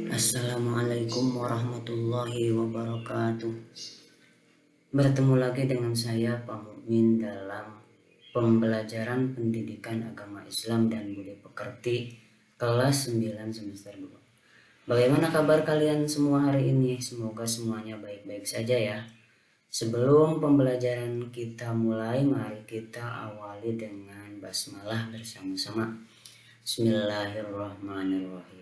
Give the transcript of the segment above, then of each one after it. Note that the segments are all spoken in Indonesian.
Assalamualaikum warahmatullahi wabarakatuh. Bertemu lagi dengan saya Pak Mukmin dalam pembelajaran pendidikan agama Islam dan Budi Pekerti kelas 9 semester 2. Bagaimana kabar kalian semua hari ini? Semoga semuanya baik-baik saja ya. Sebelum pembelajaran kita mulai, mari kita awali dengan basmalah bersama-sama. Bismillahirrahmanirrahim.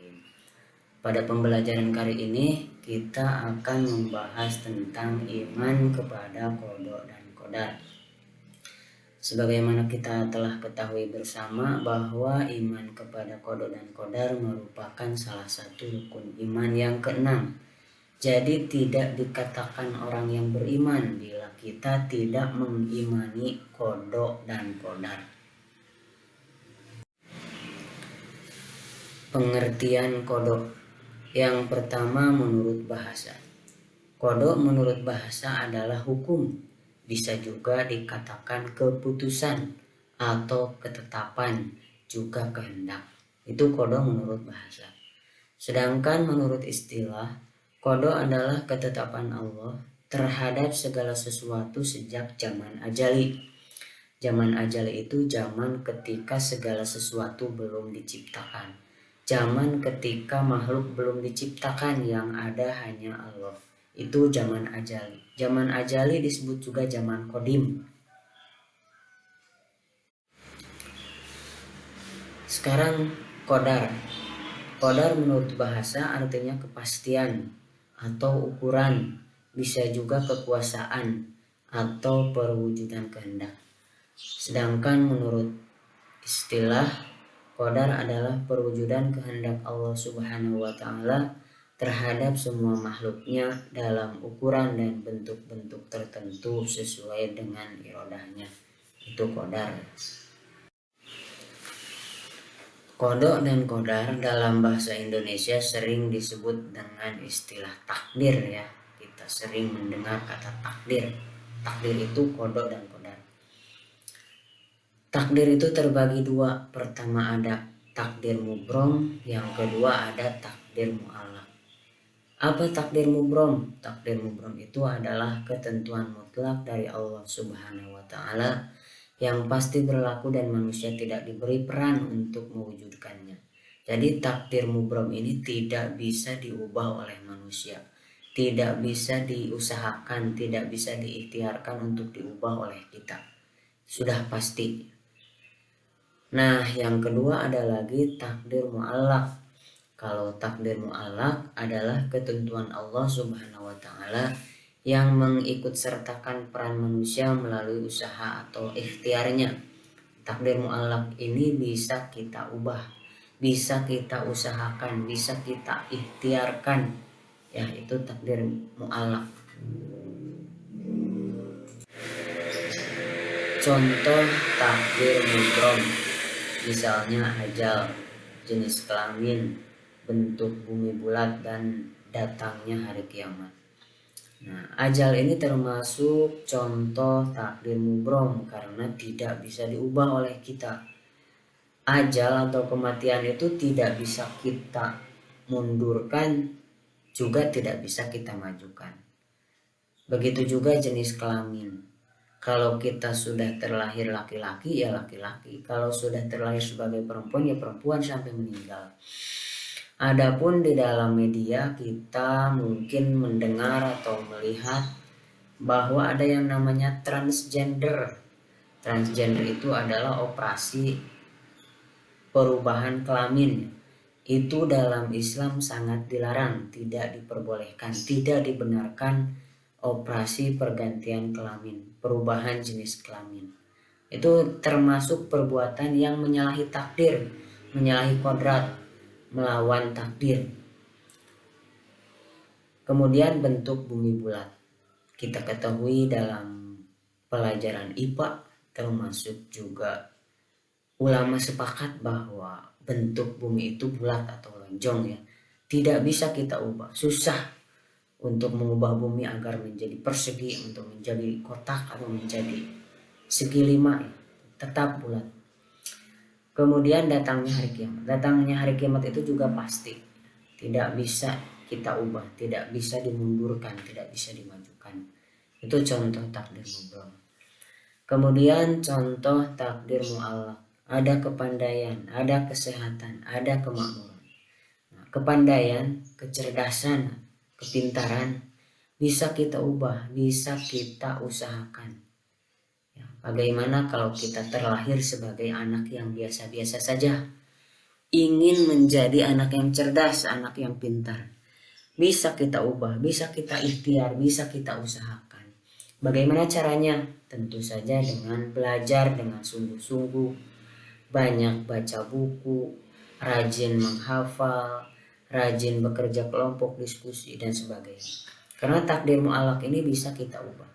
Pada pembelajaran kali ini kita akan membahas tentang iman kepada qada dan qadar. Sebagaimana kita telah ketahui bersama bahwa iman kepada qada dan qadar merupakan salah satu rukun iman yang keenam. Jadi tidak dikatakan orang yang beriman bila kita tidak mengimani qada dan qadar. Pengertian qada. Yang pertama, menurut bahasa. Qada menurut bahasa adalah hukum, bisa juga dikatakan keputusan atau ketetapan, juga kehendak. Itu qada menurut bahasa. Sedangkan menurut istilah, qada adalah ketetapan Allah terhadap segala sesuatu sejak zaman ajali. Zaman ajali itu zaman ketika segala sesuatu belum diciptakan. Zaman ketika makhluk belum diciptakan, yang ada hanya Allah. Itu zaman ajali. Zaman ajali disebut juga zaman kodim. Sekarang qadar. Qadar menurut bahasa artinya kepastian atau ukuran, bisa juga kekuasaan atau perwujudan kehendak. Sedangkan menurut istilah, qadar adalah perwujudan kehendak Allah Subhanahu wa taala terhadap semua makhluknya dalam ukuran dan bentuk-bentuk tertentu sesuai dengan irodahnya. Itu qadar. Qada dan qadar dalam bahasa Indonesia sering disebut dengan istilah takdir ya. Kita sering mendengar kata takdir. Takdir itu qada dan qadar. Takdir itu terbagi dua. Pertama ada takdir mubrom, yang kedua ada takdir mu'allaq. Apa takdir mubrom? Takdir mubrom itu adalah ketentuan mutlak dari Allah Subhanahu wa taala yang pasti berlaku dan manusia tidak diberi peran untuk mewujudkannya. Jadi takdir mubrom ini tidak bisa diubah oleh manusia, tidak bisa diusahakan, tidak bisa diikhtiarkan untuk diubah oleh kita. Sudah pasti. Nah, yang kedua ada lagi takdir mu'allaq. Kalau takdir mu'allaq adalah ketentuan Allah Subhanahu wa taala yang mengikut sertakan peran manusia melalui usaha atau ikhtiarnya. Takdir mu'allaq ini bisa kita ubah, bisa kita usahakan, bisa kita ikhtiarkan. Ya, itu takdir mu'allaq. Contoh takdir mubrom, misalnya ajal, jenis kelamin, bentuk bumi bulat, dan datangnya hari kiamat. Nah, ajal ini termasuk contoh takdir mubrom karena tidak bisa diubah oleh kita. Ajal atau kematian itu tidak bisa kita mundurkan, juga tidak bisa kita majukan. Begitu juga jenis kelamin. Kalau kita sudah terlahir laki-laki ya laki-laki, kalau sudah terlahir sebagai perempuan ya perempuan sampai meninggal. Adapun di dalam media kita mungkin mendengar atau melihat bahwa ada yang namanya transgender. Transgender itu adalah operasi perubahan kelamin. Itu dalam Islam sangat dilarang, tidak diperbolehkan, tidak dibenarkan operasi pergantian kelamin, perubahan jenis kelamin. Itu termasuk perbuatan yang menyalahi takdir, menyalahi kodrat, melawan takdir. Kemudian bentuk bumi bulat. Kita ketahui dalam pelajaran IPA termasuk juga ulama sepakat bahwa bentuk bumi itu bulat atau lonjong ya. Tidak bisa kita ubah, susah untuk mengubah bumi agar menjadi persegi, untuk menjadi kotak atau menjadi segi lima ya. Tetap bulat. Kemudian datangnya hari kiamat. Datangnya hari kiamat itu juga pasti. tidak bisa kita ubah, tidak bisa dimundurkan, tidak bisa dimajukan. Itu contoh takdir mubrom. Kemudian contoh takdir mu'allaq, ada kepandaian, ada kesehatan, ada kemakmuran. Nah, kepandaian, kecerdasan, kepintaran bisa kita ubah, bisa kita usahakan. Ya, bagaimana kalau kita terlahir sebagai anak yang biasa-biasa saja, ingin menjadi anak yang cerdas, anak yang pintar, bisa kita ubah, bisa kita ikhtiar, bisa kita usahakan. Bagaimana caranya? Tentu saja dengan belajar dengan sungguh-sungguh, banyak baca buku, rajin menghafal, rajin bekerja kelompok, diskusi, dan sebagainya. Karena takdir mu'allaq ini bisa kita ubah.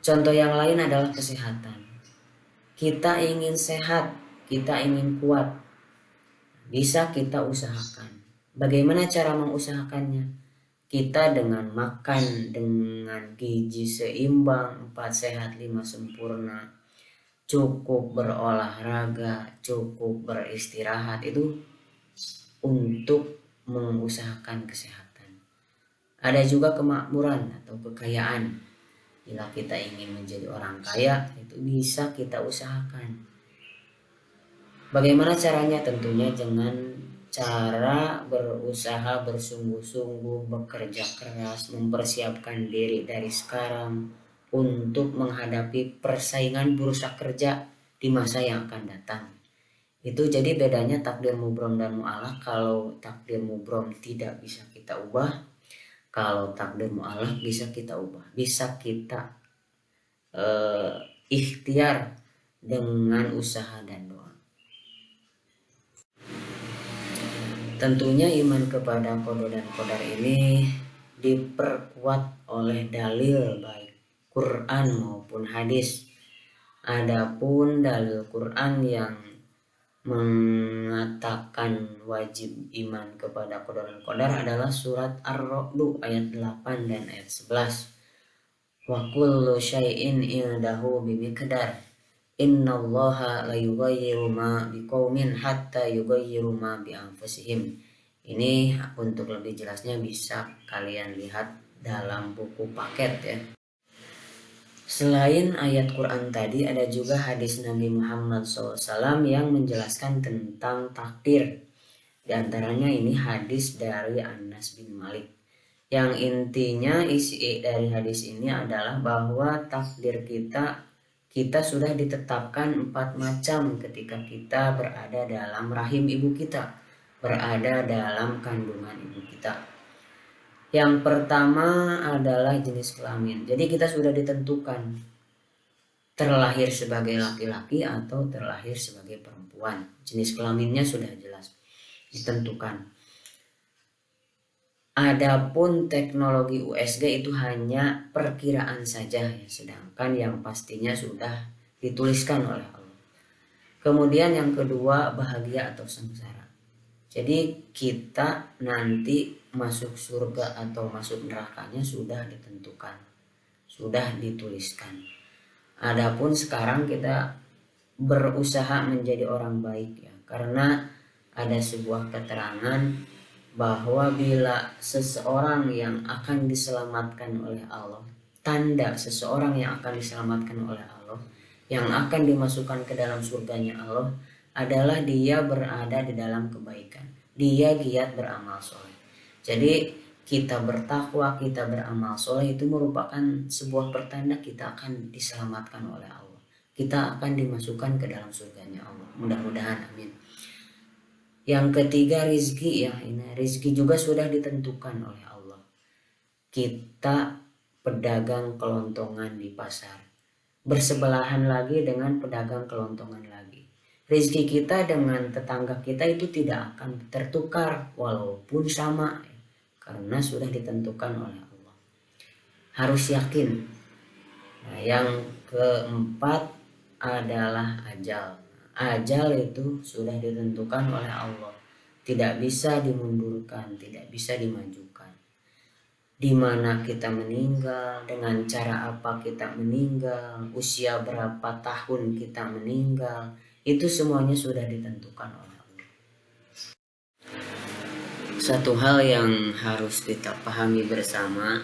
Contoh yang lain adalah kesehatan. Kita ingin sehat, kita ingin kuat, bisa kita usahakan. Bagaimana cara mengusahakannya? Kita dengan makan dengan gizi seimbang, 4 sehat 5 sempurna, cukup berolahraga, cukup beristirahat, itu untuk mengusahakan kesehatan. Ada juga kemakmuran atau kekayaan. Bila kita ingin menjadi orang kaya, itu bisa kita usahakan. Bagaimana caranya? Tentunya dengan cara berusaha bersungguh-sungguh, bekerja keras, mempersiapkan diri dari sekarang untuk menghadapi persaingan bursa kerja di masa yang akan datang. Itu jadi bedanya takdir mubrom dan mu'allaq. Kalau takdir mubrom tidak bisa kita ubah, kalau takdir mu'allaq bisa kita ubah, bisa kita ikhtiar dengan usaha dan doa. Tentunya iman kepada qada dan qadar ini diperkuat oleh dalil baik Quran maupun hadis. Adapun dalil Quran yang mengatakan wajib iman kepada qada dan qadar adalah surat Ar-Ra'd ayat 8 dan ayat 11. Wa kullu syai'in indahu bimiqdar. Innallaha la yughayyiru ma biqaumin hatta yughayyiru ma bi anfusihim. Ini untuk lebih jelasnya bisa kalian lihat dalam buku paket ya. Selain ayat Quran tadi, ada juga hadis Nabi Muhammad SAW yang menjelaskan tentang takdir. Di antaranya ini hadis dari Anas bin Malik. Yang intinya isi dari hadis ini adalah bahwa takdir kita sudah ditetapkan 4 macam ketika kita berada dalam rahim ibu kita, berada dalam kandungan ibu kita. Yang pertama adalah jenis kelamin. Jadi kita sudah ditentukan terlahir sebagai laki-laki atau terlahir sebagai perempuan. Jenis kelaminnya sudah jelas ditentukan. Adapun teknologi USG itu hanya perkiraan saja ya, sedangkan yang pastinya sudah dituliskan oleh Allah. Kemudian yang kedua, bahagia atau sengsara. Jadi kita nanti masuk surga atau masuk nerakanya sudah ditentukan, sudah dituliskan. Adapun sekarang kita berusaha menjadi orang baik ya, karena ada sebuah keterangan bahwa bila seseorang yang akan diselamatkan oleh Allah, tanda seseorang yang akan diselamatkan oleh Allah, yang akan dimasukkan ke dalam surganya Allah adalah dia berada di dalam kebaikan, dia giat beramal soleh. Jadi kita bertakwa, kita beramal soleh itu merupakan sebuah pertanda kita akan diselamatkan oleh Allah, kita akan dimasukkan ke dalam surganya Allah, mudah-mudahan, amin. Yang ketiga, rizki ya, ini rizki juga sudah ditentukan oleh Allah. Kita pedagang kelontongan di pasar, bersebelahan lagi dengan pedagang kelontongan lagi. Rizki kita dengan tetangga kita itu tidak akan tertukar walaupun sama, karena sudah ditentukan oleh Allah. Harus yakin. Nah, yang keempat adalah ajal. Ajal itu sudah ditentukan oleh Allah, tidak bisa dimundurkan, tidak bisa dimajukan. Di mana kita meninggal, dengan cara apa kita meninggal, usia berapa tahun kita meninggal, itu semuanya sudah ditentukan oleh Allah. Satu hal yang harus kita pahami bersama,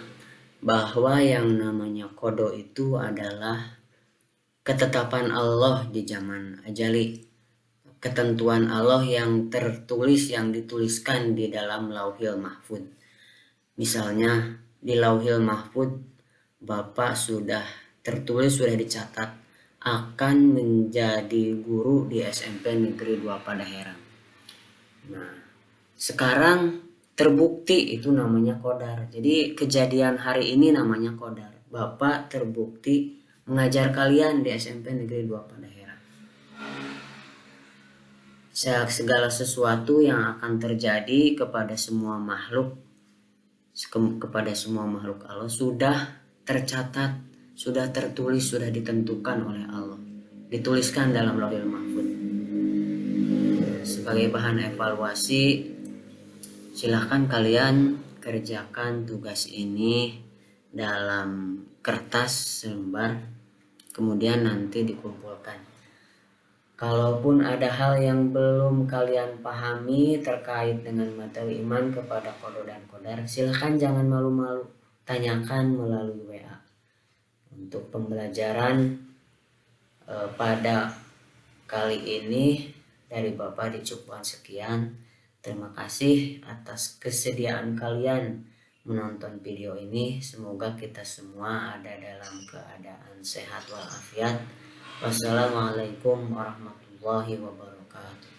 bahwa yang namanya qada itu adalah ketetapan Allah di zaman ajali, ketentuan Allah yang tertulis, yang dituliskan di dalam Lauhil Mahfud. Misalnya di Lauhil Mahfud, Bapak sudah tertulis, sudah dicatat akan menjadi guru di SMP Negeri 2 Padaherang. Nah, sekarang terbukti, itu namanya qadar. Jadi kejadian hari ini namanya qadar. Bapak terbukti mengajar kalian di SMP Negeri 2 Padaherang. Segala sesuatu yang akan terjadi kepada semua makhluk, Allah sudah tercatat, sudah tertulis, sudah ditentukan oleh Allah, dituliskan dalam Lauhil Mahfud. Sebagai bahan evaluasi, silahkan kalian kerjakan tugas ini dalam kertas selembar, kemudian nanti dikumpulkan. Kalaupun ada hal yang belum kalian pahami terkait dengan materi iman kepada qada dan qadar, silahkan jangan malu-malu, tanyakan melalui WA. Untuk pembelajaran pada kali ini dari Bapak dicukupkan sekian. Terima kasih atas kesediaan kalian menonton video ini. Semoga kita semua ada dalam keadaan sehat walafiat. Wassalamualaikum warahmatullahi wabarakatuh.